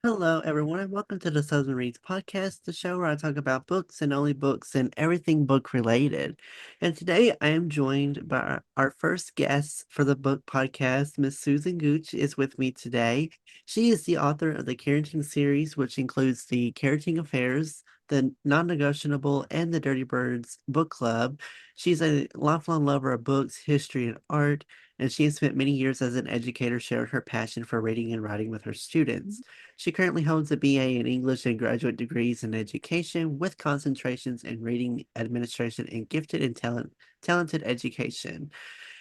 Hello, everyone, and welcome to the Southern Reads podcast, the show where I talk about books and only books and everything book related. And today I am joined by our first guest for the book podcast. Miss Susan Gooch is with me today. She is the author of the Carrington Series, which includes the Carrington Affairs, the Nonnegotiable, and the Dirty Birds book club. She's a lifelong lover of books, history, and art, and she has spent many years as an educator sharing her passion for reading and writing with her students. She currently holds a BA in English and graduate degrees in education with concentrations in reading, administration, and gifted and talented education.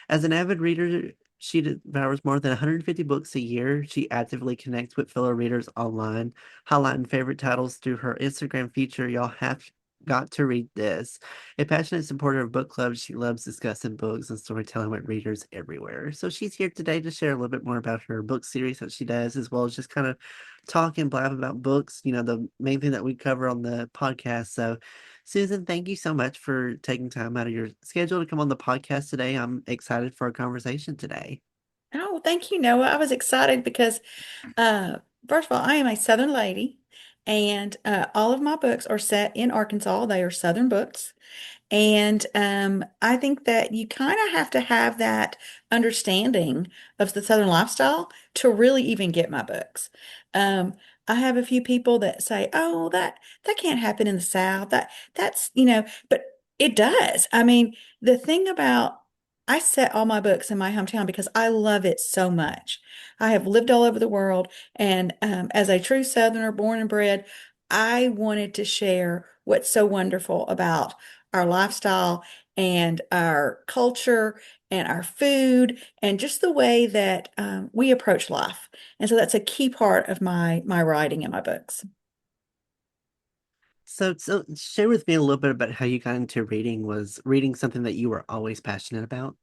As an avid reader, she devours more than 150 books a year. She actively connects with fellow readers online, highlighting favorite titles through her Instagram feature. Y'all have got to read this. A passionate supporter of book clubs, she loves discussing books and storytelling with readers everywhere. So she's here today to share a little bit more about her book series that she does, as well as just kind of talk and blab about books, the main thing that we cover on the podcast. So Susan, thank you so much for taking time out of your schedule to come on the podcast today. I'm excited for our conversation today. Oh, thank you, Noah. I was excited because, uh, first of all, I am a Southern lady, and all of my books are set in Arkansas. They are Southern books. And I think that you kind of have to have that understanding of the Southern lifestyle to really even get my books. Um, I have a few people that say, "Oh, that can't happen in the South. That's," but it does. I mean, the thing about I set all my books in my hometown because I love it so much. I have lived all over the world, and as a true Southerner, born and bred, I wanted to share what's so wonderful about our lifestyle and our culture and our food and just the way that we approach life. And so that's a key part of my writing in my books. So share with me a little bit about how you got into reading. Was reading something that you were always passionate about?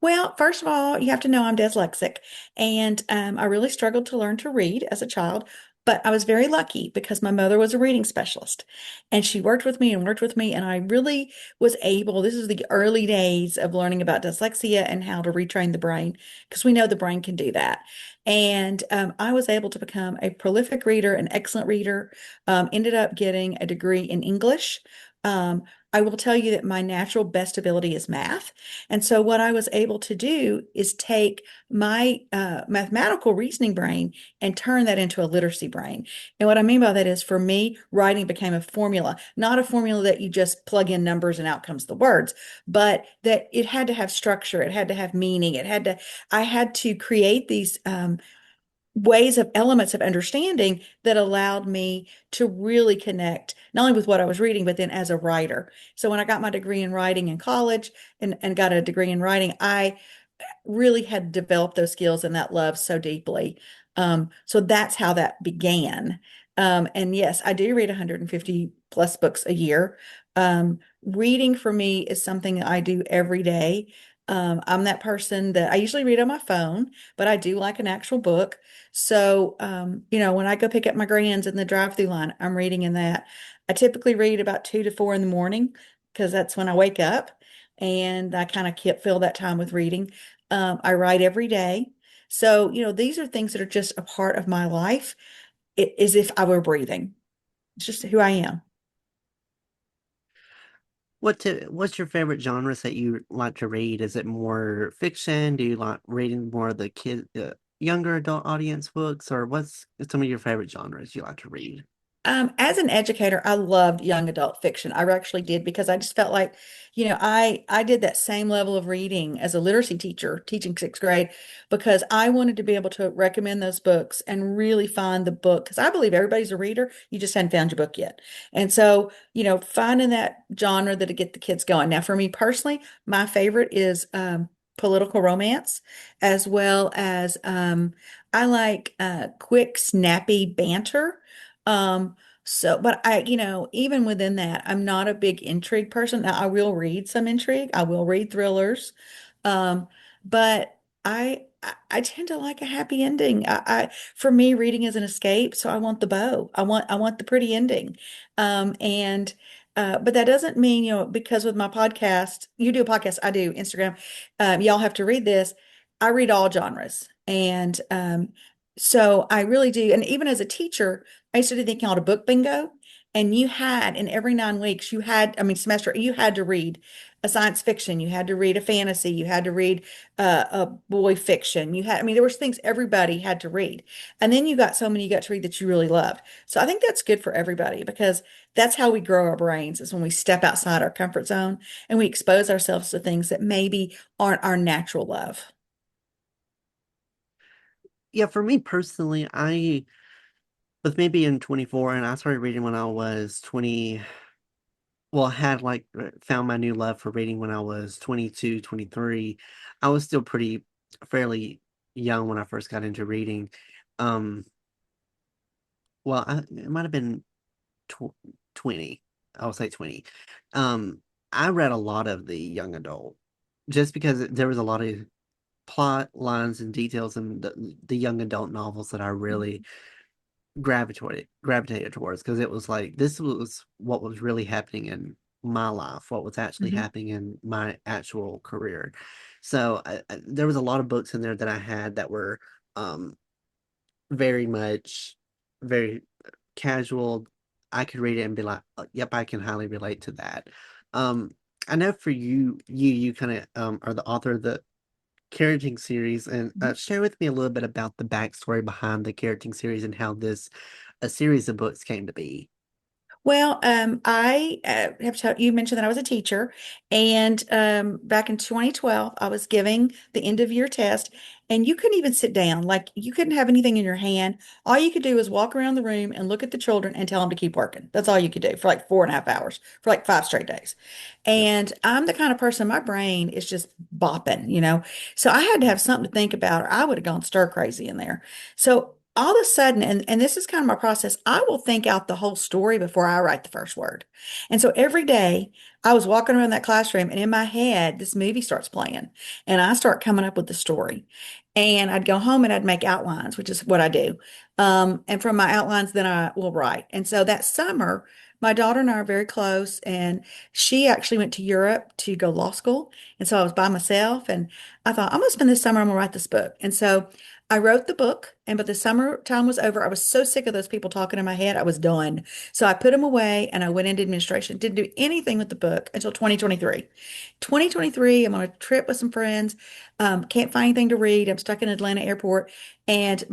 Well, first of all, you have to know I'm dyslexic, and I really struggled to learn to read as a child. But I was very lucky because my mother was a reading specialist, and she worked with me and worked with me, and I really was able. This is the early days of learning about dyslexia and how to retrain the brain, because we know the brain can do that. And I was able to become a prolific reader, an excellent reader. Ended up getting a degree in English. Um, I will tell you that my natural best ability is math. And so what I was able to do is take my mathematical reasoning brain and turn that into a literacy brain. And what I mean by that is for me, writing became a formula, not a formula that you just plug in numbers and out comes the words, but that it had to have structure, it had to have meaning, I had to create these ways of elements of understanding that allowed me to really connect not only with what I was reading, but then as a writer. So when I got my degree in writing in college and got a degree in writing, I really had developed those skills and that love so deeply. So that's how that began. And yes, I do read 150 plus books a year. Reading for me is something that I do every day. I'm that person that I usually read on my phone, but I do like an actual book. So, when I go pick up my grands in the drive-through line, I'm reading in that. I typically read about 2 to 4 in the morning because that's when I wake up and I kind of fill that time with reading. I write every day. So, these are things that are just a part of my life. It is if I were breathing. It's just who I am. What's your favorite genres that you like to read? Is it more fiction? Do you like reading more of the younger adult audience books, or what's some of your favorite genres you like to read? As an educator, I loved young adult fiction. I actually did because I just felt like, I did that same level of reading as a literacy teacher teaching sixth grade because I wanted to be able to recommend those books and really find the book because I believe everybody's a reader. You just hadn't found your book yet. And so, finding that genre that'll get the kids going. Now, for me personally, my favorite is political romance, as well as I like quick, snappy banter. But even within that, I'm not a big intrigue person. Now, I will read some intrigue. I will read thrillers. But I tend to like a happy ending. For me, reading is an escape, so I want the bow. I want the pretty ending. And but that doesn't mean, because with my podcast, you do a podcast, I do Instagram. Y'all have to read this. I read all genres. And So I really do. And even as a teacher, I used to do think called a book bingo. And you had, in every 9 weeks, you had, I mean, semester, you had to read a science fiction, you had to read a fantasy, you had to read a boy fiction. You had, I mean, there was things everybody had to read. And then you got so many you got to read that you really loved. So I think that's good for everybody because that's how we grow our brains is when we step outside our comfort zone and we expose ourselves to things that maybe aren't our natural love. Yeah, for me personally, I with me being 24 and I started reading when I was 20, well, I had like found my new love for reading when I was 22, 23. I was still pretty fairly young when I first got into reading. Um, it might have been tw 20. I'll say 20. Um, I read a lot of the young adult just because there was a lot of plot lines and details in the young adult novels that I really gravitated towards because it was like this was what was really happening in my life, what was actually Mhm. happening in my actual career. So there was a lot of books in there that I had that were um very much very casual. I could read it and be like, yep, I can highly relate to that. Um, I know for you kind of are the author of the Carrington series, and share with me a little bit about the backstory behind the Carrington series and how this a series of books came to be. Well, I have to tell you mentioned that I was a teacher, and back in 2012, I was giving the end of year test, and you couldn't even sit down. Like you couldn't have anything in your hand. All you could do was walk around the room and look at the children and tell them to keep working. That's all you could do for like 4.5 hours, for like 5 straight days. Yep. And I'm the kind of person, my brain is just bopping, you know? So I had to have something to think about, or I would have gone stir crazy in there. So all of a sudden, and this is kind of my process, I will think out the whole story before I write the first word. And so every day I was walking around that classroom and in my head, this movie starts playing and I start coming up with the story. And I'd go home and I'd make outlines, which is what I do. And from my outlines, then I will write. And so that summer, my daughter and I are very close, and she actually went to Europe to go law school. And so I was by myself, and I thought, I'm going to spend this summer, I'm going to write this book. And so I wrote the book, and but the summertime was over. I was so sick of those people talking in my head. I was done. So I put them away and I went into administration. Didn't do anything with the book until 2023. 2023, I'm on a trip with some friends. Can't find anything to read. I'm stuck in Atlanta airport. And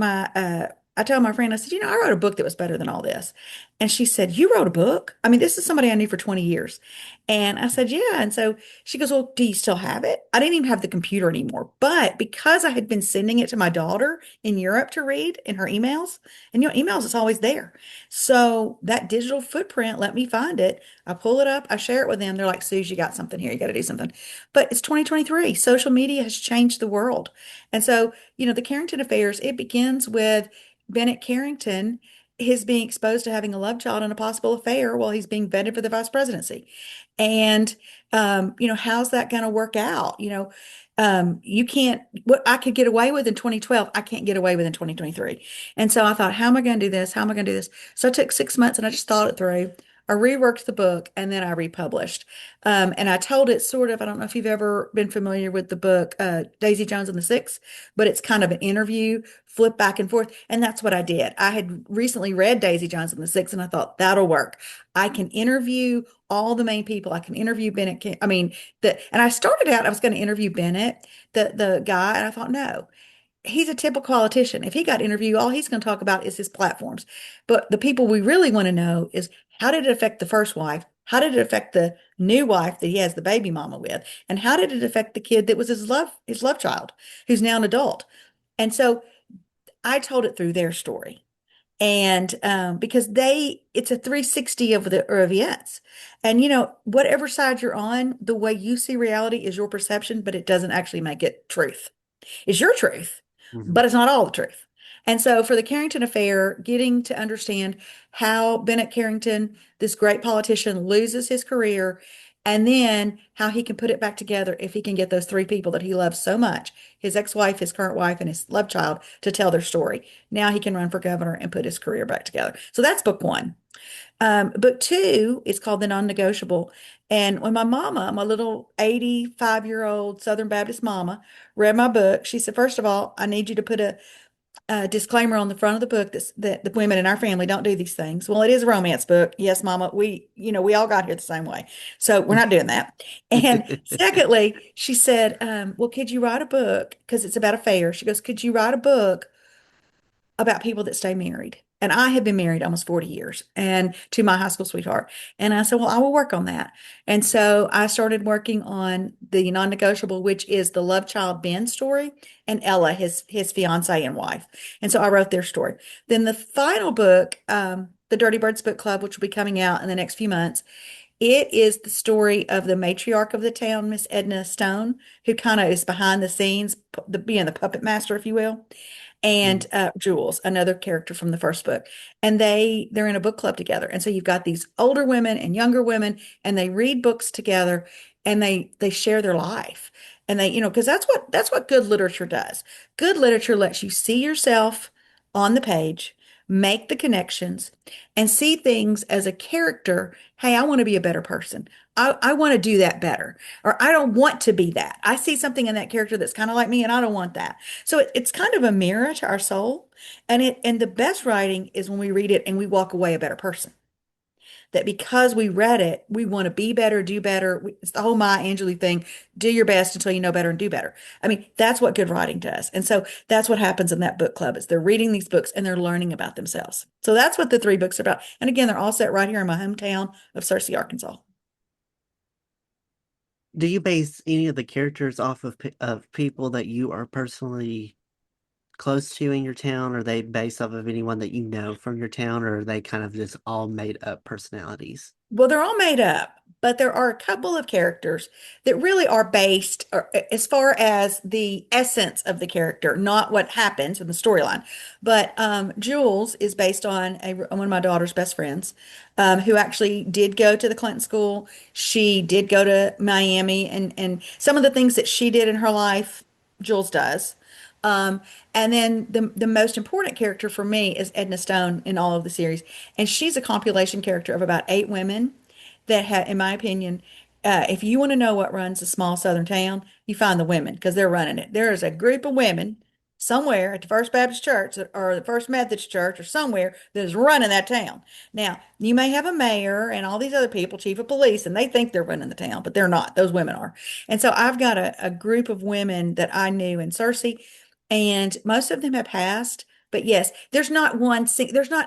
I told my friend, I said, I wrote a book that was better than all this. And she said, You wrote a book? I mean, this is somebody I knew for 20 years. And I said, Yeah. And so she goes, Well, do you still have it? I didn't even have the computer anymore. But because I had been sending it to my daughter in Europe to read in her emails, and emails, it's always there. So that digital footprint let me find it. I pull it up, I share it with them. They're like, Suze, you got something here. You got to do something. But it's 2023. Social media has changed the world. And so, the Carrington Affairs, it begins with Bennett Carrington. His being exposed to having a love child and a possible affair while he's being vetted for the vice presidency. And how's that going to work out? You can't, what I could get away with in 2012, I can't get away with in 2023. And so I thought, how am I going to do this? How am I going to do this? So I took 6 months and I just thought it through. I reworked the book and then I republished. And I told it sort of, I don't know if you've ever been familiar with the book, Daisy Jones and the Six, but it's kind of an interview, flip back and forth. And that's what I did. I had recently read Daisy Jones and the Six and I thought that'll work. I can interview all the main people. I can interview Bennett. I mean, and I started out, I was going to interview Bennett, the guy, and I thought, no, he's a typical politician. If he got interviewed, all he's going to talk about is his platforms. But the people we really want to know is how did it affect the first wife? How did it affect the new wife that he has the baby mama with? And how did it affect the kid that was his love child, who's now an adult? And so I told it through their story. And because it's a 360 of the or events. And whatever side you're on, the way you see reality is your perception, but it doesn't actually make it truth. It's your truth, Mhm. but it's not all the truth. And so for the Carrington affair, getting to understand how Bennett Carrington, this great politician, loses his career, and then how he can put it back together if he can get those three people that he loves so much, his ex-wife, his current wife, and his love child, to tell their story. Now he can run for governor and put his career back together. So that's book one. Book two is called The Non-Negotiable. And when my mama, my little 85-year-old Southern Baptist mama, read my book, she said, First of all, I need you to put disclaimer on the front of the book that the women in our family don't do these things. Well, it is a romance book. Yes, Mama, we all got here the same way. So we're not doing that. And secondly, she said, well, could you write a book? Because it's about affairs. She goes, could you write a book about people that stay married? And I have been married almost 40 years and to my high school sweetheart. And I said, well, I will work on that. And so I started working on the non-negotiable, which is the love child Ben story and Ella, his fiance and wife. And so I wrote their story. Then the final book, the Dirty Birds Book Club, which will be coming out in the next few months, it is the story of the matriarch of the town, Miss Edna Stone, who kind of is behind the scenes, being the puppet master, if you will, and Jules, another character from the first book. And they're in a book club together. And so you've got these older women and younger women, and they read books together and they share their life. And they, because that's what good literature does. Good literature lets you see yourself on the page, make the connections, and see things as a character. Hey, I want to be a better person. I want to do that better. Or I don't want to be that. I see something in that character that's kind of like me, and I don't want that. So it's kind of a mirror to our soul. And the best writing is when we read it and we walk away a better person. That because we read it, we want to be better, do better. It's the whole Maya Angelou thing. Do your best until you know better and do better. I mean, that's what good writing does. And so that's what happens in that book club is they're reading these books and they're learning about themselves. So that's what the three books are about. And again, they're all set right here in my hometown of Searcy, Arkansas. Do you base any of the characters off of people that you are personally close to in your town? Or are they based off of anyone that you know from your town, or are they kind of just all made up personalities? Well, they're all made up, but there are a couple of characters that really are based as far as the essence of the character, not what happens in the storyline. But Jules is based on one of my daughter's best friends, who actually did go to the Clinton School. She did go to Miami, and some of the things that she did in her life, Jules does. Um, and then the most important character for me is Edna Stone in all of the series. And she's a compilation character of about 8 women that have, in my opinion, if you want to know what runs a small southern town, you find the women because they're running it. There is a group of women somewhere at the First Baptist Church or the First Methodist Church or somewhere that is running that town. Now, you may have a mayor and all these other people, chief of police, and they think they're running the town, but they're not. Those women are. And so I've got a group of women that I knew in Searcy, and most of them have passed. But yes, there's not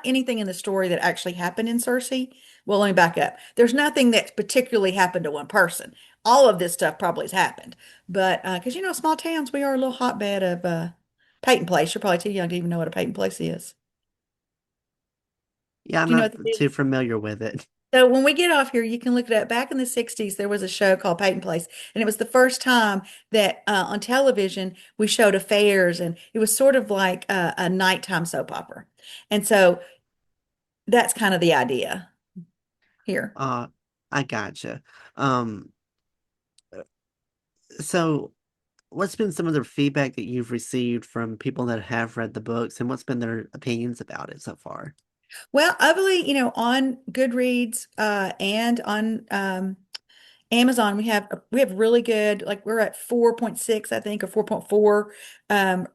anything in the story that actually happened in Cersei. Well, let me back up. There's nothing that's particularly happened to one person. All of this stuff probably has happened. But because small towns, we are a little hotbed of Peyton Place. You're probably too young to even know what a Peyton Place is. Yeah, I'm Do you know not what it too is? familiar with it. So when we get off here, you can look it up. Back in the 60s, there was a show called Peyton Place, and it was the first time that on television we showed affairs, and it was sort of like a nighttime soap opera. And so that's kind of the idea here. Uh, I gotcha. Um, so what's been some of the feedback that you've received from people that have read the books, and what's been their opinions about it so far? Well, I believe, on Goodreads and on Amazon, we have really good, like we're at 4.6, I think, or 4.4,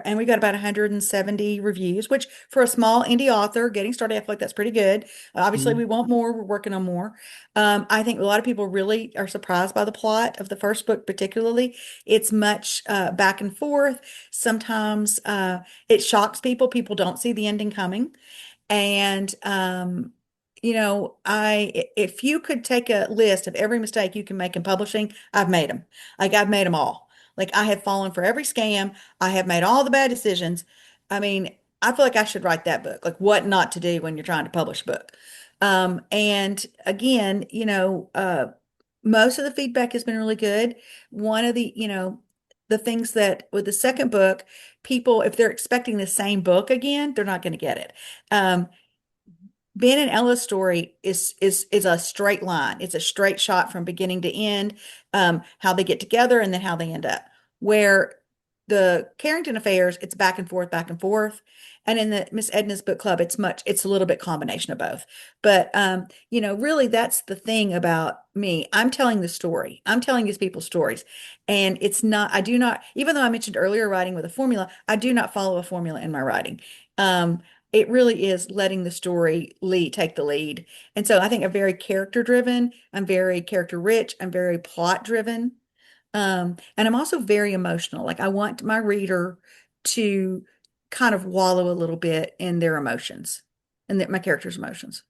and we got about 170 reviews, which for a small indie author getting started, I feel like that's pretty good. Obviously, Mhm. we want more. We're working on more. I think a lot of people really are surprised by the plot of the first book, particularly. It's much back and forth. Sometimes it shocks people. People don't see the ending coming. And if you could take a list of every mistake you can make in publishing, I've made them. Like I've made them all. Like I have fallen for every scam. I have made all the bad decisions. I mean, I feel like I should write that book, like what not to do when you're trying to publish a book. And again, most of the feedback has been really good. One of the things that with the second book, people, if they're expecting the same book again, they're not going to get it. Um, Ben and Ella's story is a straight line. It's a straight shot from beginning to end, how they get together and then how they end up. Where the Carrington Affairs, it's back and forth, back and forth. And in the Miss Edna's book club, it's a little bit combination of both. But really that's the thing about me. I'm telling the story. I'm telling these people's stories. And it's not, I do not, even though I mentioned earlier writing with a formula, I do not follow a formula in my writing. It really is letting the story take the lead. And so I think I'm very character driven. I'm very character rich. I'm very plot driven. And I'm also very emotional. Like I want my reader to kind of wallow a little bit in their emotions and my character's emotions.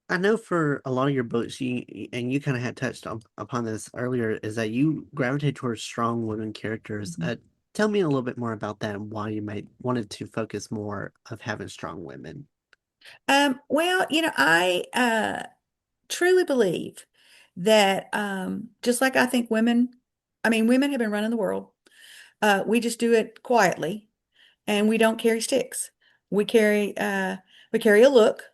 I know for a lot of your books, and you kind of had touched upon this earlier, is that you gravitate towards strong women characters. Mhm. Tell me a little bit more about that and why you might wanted to focus more of having strong women. Well, I truly believe that just like I think women have been running the world. We just do it quietly and we don't carry sticks. We carry uh, we carry a look.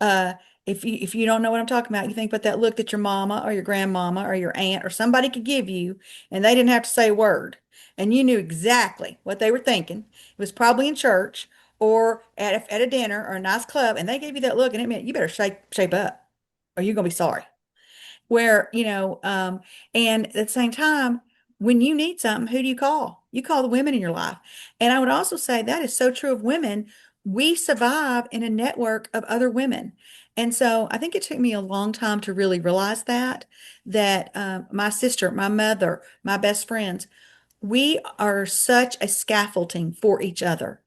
Uh, if you don't know what I'm talking about, you think about that look that your mama or your grandmama or your aunt or somebody could give you, and they didn't have to say a word, and you knew exactly what they were thinking. It was probably in church or at a dinner or a nice club, and they gave you that look, and it meant you better shape up, or you're gonna be sorry where, and at the same time, when you need something, who do you call? You call the women in your life. And I would also say that is so true of women. We survive in a network of other women. And so I think it took me a long time to really realize that my sister, my mother, my best friends, we are such a scaffolding for each other.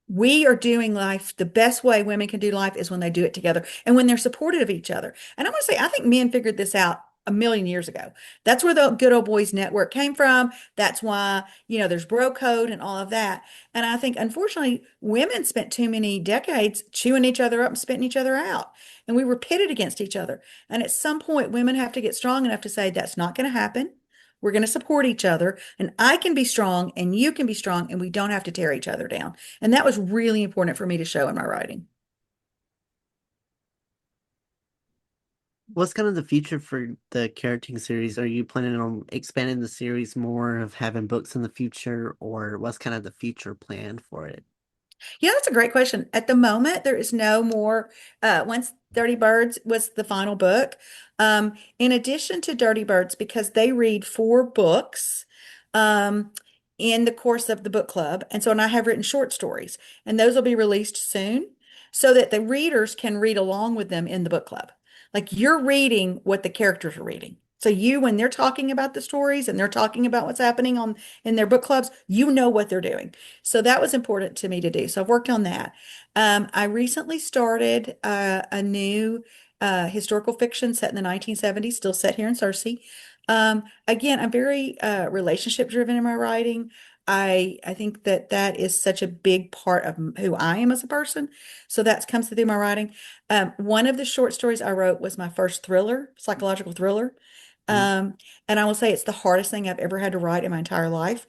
We are doing life the best way women can do life is when they do it together and when they're supportive of each other. And I want to say, I think men figured this out a million years ago. That's where the Good Old Boys Network came from. That's why, there's bro code and all of that. And I think, unfortunately, women spent too many decades chewing each other up and spitting each other out. And we were pitted against each other. And at some point, women have to get strong enough to say, that's not going to happen. We're going to support each other, and I can be strong, and you can be strong, and we don't have to tear each other down. And that was really important for me to show in my writing. What's kind of the future for the Carrington series? Are you planning on expanding the series more, of having books in the future, or what's kind of the future plan for it? Yeah, that's a great question. At the moment, there is no more. Once Dirty Birds was the final book. In addition to Dirty Birds, because they read four books um, in the course of the book club. And I have written short stories, and those will be released soon so that the readers can read along with them in the book club. Like you're reading what the characters are reading. So when they're talking about the stories and they're talking about what's happening in their book clubs, you know what they're doing. So that was important to me to do. So I've worked on that. I recently started a new historical fiction set in the 1970s, still set here in Cersei. Again, I'm very relationship driven in my writing. I think that is such a big part of who I am as a person. So that comes through my writing. One of the short stories I wrote was my first thriller, psychological thriller. Mhm. Um, and I will say it's the hardest thing I've ever had to write in my entire life.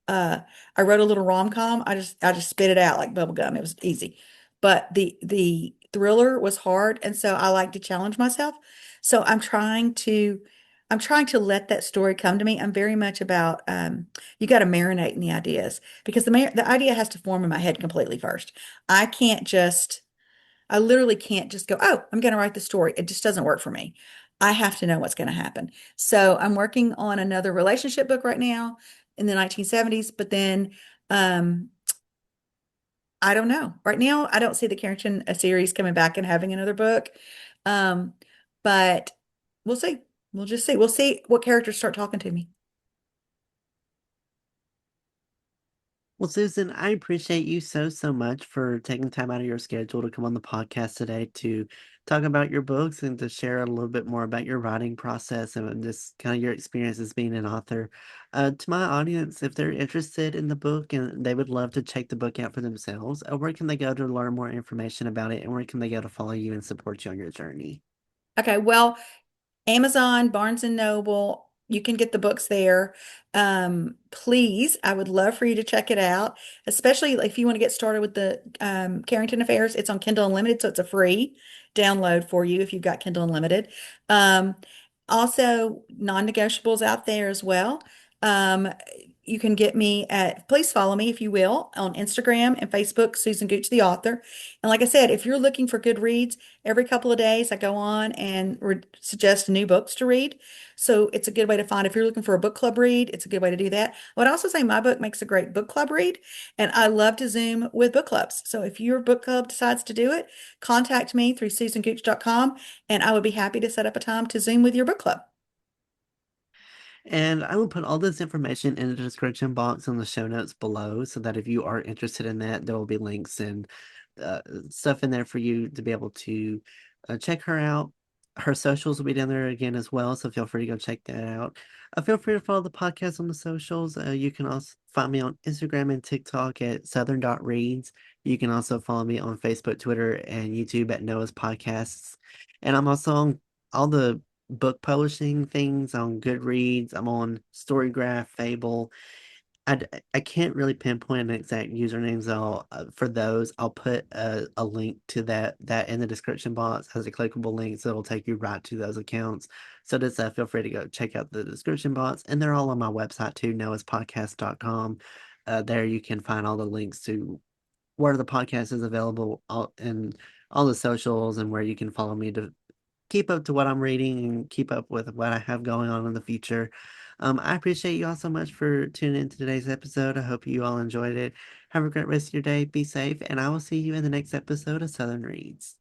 Uh, I wrote a little rom-com. I just spit it out like bubble gum. It was easy. But the thriller was hard, and so I like to challenge myself. So I'm trying to let that story come to me. I'm very much about you got to marinate in the ideas because the idea has to form in my head completely first. I can't just I literally can't just go, oh, I'm going to write the story. It just doesn't work for me. I have to know what's going to happen. So I'm working on another relationship book right now in the 1970s, but then um, I don't know. Right now, I don't see the Carrington series coming back and having another book. Um, but we'll see. We'll just see. We'll see what characters start talking to me. Well, Susan, I appreciate you so much for taking time out of your schedule to come on the podcast today to talk about your books and to share a little bit more about your writing process and just kind of your experience as being an author. To my audience, if they're interested in the book and they would love to check the book out for themselves, where can they go to learn more information about it and where can they go to follow you and support you on your journey? Okay, well, Amazon, Barnes and Noble, you can get the books there. Please, I would love for you to check it out, especially if you want to get started with the Carrington Affairs. It's on Kindle Unlimited, so it's a free download for you if you've got Kindle Unlimited. Um, Also, non-negotiables out there as well. Um, you can get me please follow me if you will on Instagram and Facebook, Susan Gooch, the author. And like I said, if you're looking for good reads, every couple of days I go on and suggest new books to read. So it's a good way to find if you're looking for a book club read, it's a good way to do that. I would also say my book makes a great book club read, and I love to Zoom with book clubs. So if your book club decides to do it, contact me through susangooch.com and I would be happy to set up a time to Zoom with your book club. And I will put all this information in the description box in the show notes below so that if you are interested in that, there will be links and stuff in there for you to be able to check her out. Her socials will be down there again as well, so feel free to go check that out. Feel free to follow the podcast on the socials. You can also find me on Instagram and TikTok at southern.reads. You can also follow me on Facebook, Twitter, and YouTube at Noah's Podcasts. And I'm also on all the book publishing things on Goodreads. I'm on Storygraph, Fable. I can't really pinpoint an exact username, so for those, I'll put a link to that in the description box as a clickable link, so it'll take you right to those accounts. So just feel free to go check out the description box, and they're all on my website too, noahspodcast.com. There you can find all the links to where the podcast is available, and all the socials, and where you can follow me to keep up to what I'm reading and keep up with what I have going on in the future. I appreciate you all so much for tuning in to today's episode. I hope you all enjoyed it. Have a great rest of your day. Be safe, and I will see you in the next episode of Southern Reads.